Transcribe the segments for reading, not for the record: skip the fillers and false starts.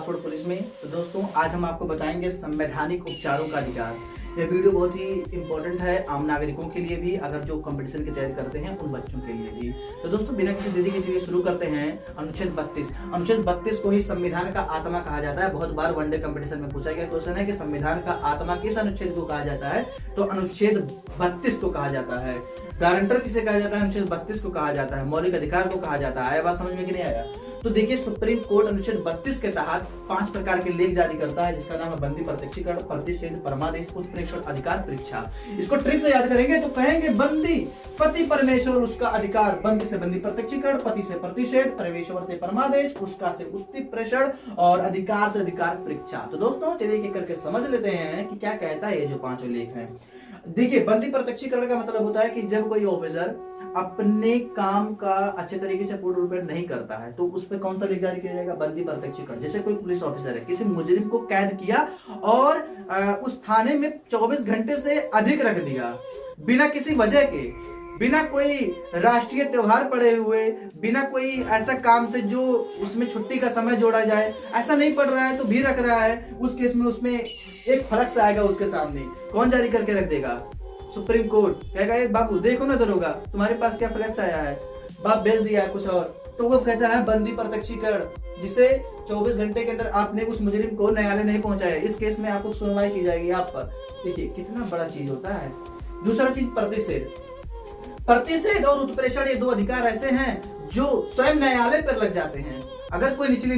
Password police में। तो दोस्तों आज हम आपको बताएंगे संवैधानिक उपचारों का अधिकार। यह वीडियो बहुत ही इंपॉर्टेंट है आम नागरिकों के लिए भी, अगर जो कंपटीशन की तैयारी करते हैं उन बच्चों के लिए भी। तो दोस्तों बिना किसी देरी के चलिए शुरू करते हैं। अनुच्छेद 32 को ही संविधान का आत्मा कहा जाता है। बहुत बार वनडे कंपटीशन में पूछा गया क्वेश्चन है कि संविधान का आत्मा किस अनुच्छेद को कहा जाता है, तो अनुच्छेद 32 को कहा जाता है। गारंटर किसे कहा जाता है? अनुच्छेद 32 को कहा जाता है। मौलिक अधिकार को कहा जाता है। आया बात समझ में कि नहीं आया? तो देखिए सुप्रीम कोर्ट अनुच्छेद 32 के तहत 5 प्रकार के लेख जारी करता है, जिसका नाम है बंदी, प्रत्यक्षीकरण, प्रतिषेध, परमादेश, उत्प्रेक्षण, अधिकार परीक्षा। इसको ट्रिक से याद करेंगे तो कहेंगे बंदी पति परमेश्वर उसका अधिकार, बंदी से बंदी प्रत्यक्षीकरण, पति से प्रतिषेध, परमेश्वर से परमादेश, उसका से उत्प्रेक्षण और अधिकार से अधिकार परीक्षा। तो दोस्तों चलिए एक करके समझ लेते हैं कि क्या कहता है ये जो पांचों लेख हैं। देखिए बंदी प्रत्यक्षीकरण का मतलब होता है कि जब कोई ऑफिसर अपने काम का अच्छे तरीके से पूर्ण रूप में नहीं करता है तो उस पर कौन सा लेख जारी किया जाएगा? बंदी प्रत्यक्षीकरण। जैसे कोई पुलिस ऑफिसर है, किसी मुजरिम को कैद किया और उस थाने में 24 घंटे से अधिक रख दिया बिना किसी वजह के, बिना कोई राष्ट्रीय त्योहार पड़े हुए, बिना कोई ऐसा काम से जो उसमें छुट्टी का समय जोड़ा जाए, ऐसा नहीं पड़ रहा है तो भी रख रहा है, उस केस में उसमें एक फर्क आएगा उसके सामने। कौन जारी करके रख देगा? सुप्रीम कोर्ट कहेगा ये बाबू देखो ना दरोगा, तुम्हारे पास क्या फ्लैक्स आया है, बाप भेज दिया है कुछ और, तो वो कहता है बंदी प्रत्यक्षीकरण, जिसे 24 घंटे के अंदर आपने उस मुजरिम को न्यायालय नहीं पहुंचाया, इस केस में आपको सुनवाई की जाएगी आप पर। देखिए कितना बड़ा चीज होता है। दूसरा चीज प्रतिषेध और उत्प्रेक्षण, ये दो अधिकार ऐसे हैं जो स्वयं न्यायालय पर लग जाते हैं। अगर कोई निचली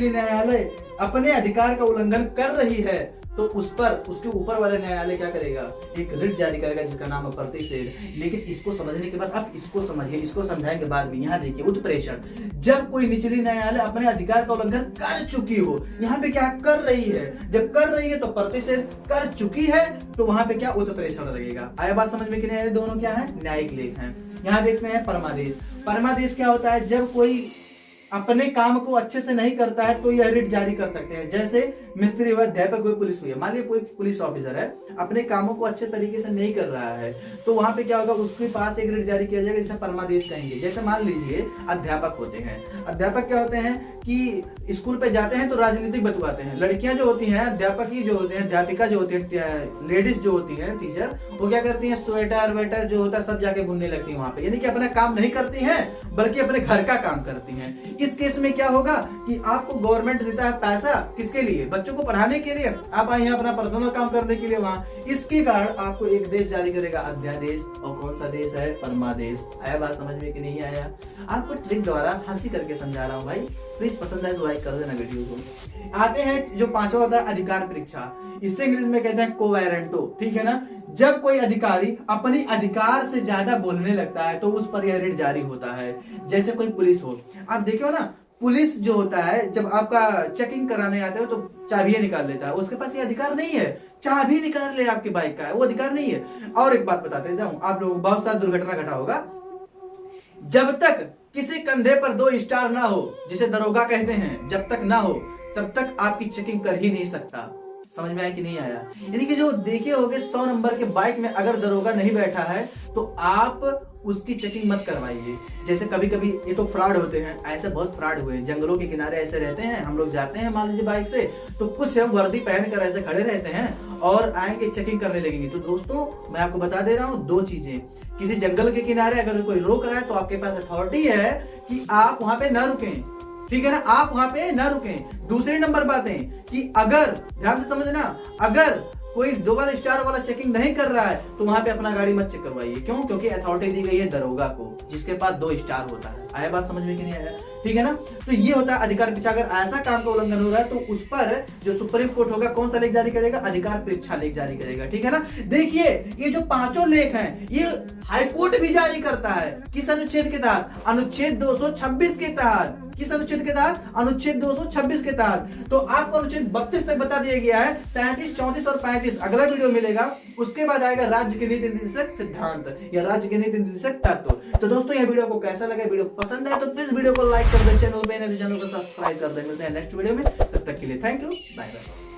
न्यायालय अपने अधिकार का उल्लंघन कर रही है तो उस पर उसके ऊपर वाला न्यायालय क्या करेगा? एक रिट जारी करेगा जिसका नाम है प्रतिषेध। लेकिन इसको समझने के बाद आप इसको समझिए, इसको समझाएंगे बाद में। यहाँ देखिए उत्प्रेक्षण, जब कोई निचली न्यायालय अपने अधिकार का उल्लंघन कर चुकी हो, यहाँ पे क्या कर रही है? जब कर रही है तो प्रतिषेध, कर चुकी है तो वहां पे क्या? उत्प्रेक्षण लगेगा। आया बात समझ में कि नहीं? दोनों क्या है? न्यायिक लेख हैं। यहाँ देखते हैं परमादेश। परमादेश क्या होता है? जब कोई अपने काम को अच्छे से नहीं करता है तो यह रिट जारी कर सकते हैं। जैसे मिस्त्री हुआ, अध्यापक हुए, पुलिस हुई है। मान लीजिए कोई पुलिस ऑफिसर है, अपने कामों को अच्छे तरीके से नहीं कर रहा है तो वहां पे क्या होगा? उसके पास एक रिट जारी किया जाएगा जिसे परमादेश कहेंगे। जैसे मान लीजिए अध्यापक होते हैं। अध्यापक क्या होते हैं कि स्कूल पे जाते हैं तो राजनीतिक बतवाते हैं। लड़कियां जो होती हैं, अध्यापक ही जो होते हैं, अध्यापिका जो होती है, लेडीज जो होती है, टीचर, वो क्या करती है? स्वेटर वेटर जो होता है सब जाके बुनने लगती है वहां पे, यानी कि अपना काम नहीं करती हैं बल्कि अपने घर का काम करती हैं। इस केस में क्या होगा कि आपको गवर्नमेंट देता है पैसा, किसके लिए? बच्चों को पढ़ाने के लिए। आप आए हैं अपना पर्सनल काम करने के लिए वहां। इसके कारण आपको एक देश जारी करेगा, अध्यादेश। और कौन सा देश है? परमादेश। आया बात समझ में कि नहीं आया? आपको ट्रिक द्वारा हंसी करके समझा रहा हूं भाई। प्लीज पसंद आए तो लाइक कर देना वीडियो को। आते हैं जो पांचवा होता है अधिकार परीक्षा। इससे इंग्लिश में कहते हैं कोवेरेंटो, ठीक है ना? जब कोई अधिकारी अपनी अधिकार से ज्यादा बोलने लगता है तो उस पर यह रिट जारी होता है। जैसे कोई पुलिस हो, आप देखो ना, पुलिस जो होता है जब आपका चेकिंग कराने आते हो तो चाबियां निकाल लेता है, उसके पास ये अधिकार नहीं है। चाबी निकाल ले आपकी बाइक का, वो अधिकार नहीं है। और एक बात बताते जाऊं, आप लोग बहुत सारा दुर्घटना घटा होगा, जब तक किसी कंधे पर 2 स्टार ना हो, जिसे दरोगा कहते हैं, जब तक ना हो तब तक आपकी चेकिंग कर ही नहीं सकता। समझ में आया कि नहीं आया? यानी कि जो देखे होगे 100 नंबर के बाइक में अगर दरोगा नहीं बैठा है तो आप उसकी चेकिंग मत करवाइए। जैसे कभी कभी ये तो फ्रॉड होते हैं, ऐसे बहुत फ्रॉड हुए हैं। जंगलों के किनारे ऐसे रहते हैं, हम लोग जाते हैं मान लीजिए बाइक से, तो कुछ वर्दी पहन कर ऐसे खड़े रहते हैं और आएंगे चेकिंग करने लगेंगे। तो दोस्तों मैं आपको बता दे रहा हूँ 2 चीजें। किसी जंगल के किनारे अगर कोई रोक रहा है तो आपके पास अथॉरिटी है कि आप वहां पे ना रुकें, ठीक है ना? आप वहां पे ना रुकें। दूसरी नंबर बातें कि अगर, ध्यान से समझना, अगर कोई 2 स्टार वाला चेकिंग नहीं कर रहा है तो वहां पे अपना गाड़ी मत चेक करवाइए। क्यों? क्योंकि अथॉरिटी दी गई है दरोगा को, जिसके पास 2 स्टार होता है। आया बात समझ में कि नहीं आया? ठीक है ना? तो ये होता है अधिकार परीक्षा। अगर ऐसा काम का उल्लंघन हो रहा है तो उस पर जो सुप्रीम कोर्ट होगा कौन सा लेख जारी करेगा? अधिकार परीक्षा लेख जारी करेगा, ठीक है ना? देखिए ये जो पांचों लेख हैं ये हाईकोर्ट भी जारी करता है। किस अनुच्छेद के तहत? अनुच्छेद 226 के तहत। किस अनुच्छेद के तहत? अनुच्छेद 226 के तहत। तो आपको अनुच्छेद 32 तक बता दिया गया है। 33, 34 और 35 अगला वीडियो मिलेगा। उसके बाद आएगा राज्य के नीति निर्देशक सिद्धांत या राज्य के नीति निर्देशक तत्व। तो दोस्तों यह वीडियो को कैसा लगा? वीडियो पसंद आए तो प्लीज वीडियो को लाइक कर दे, चैनल पे नए चैनल को सब्सक्राइब कर दे। मिलते हैं नेक्स्ट वीडियो में, तब तक के लिए थैंक यू, बाय बाय।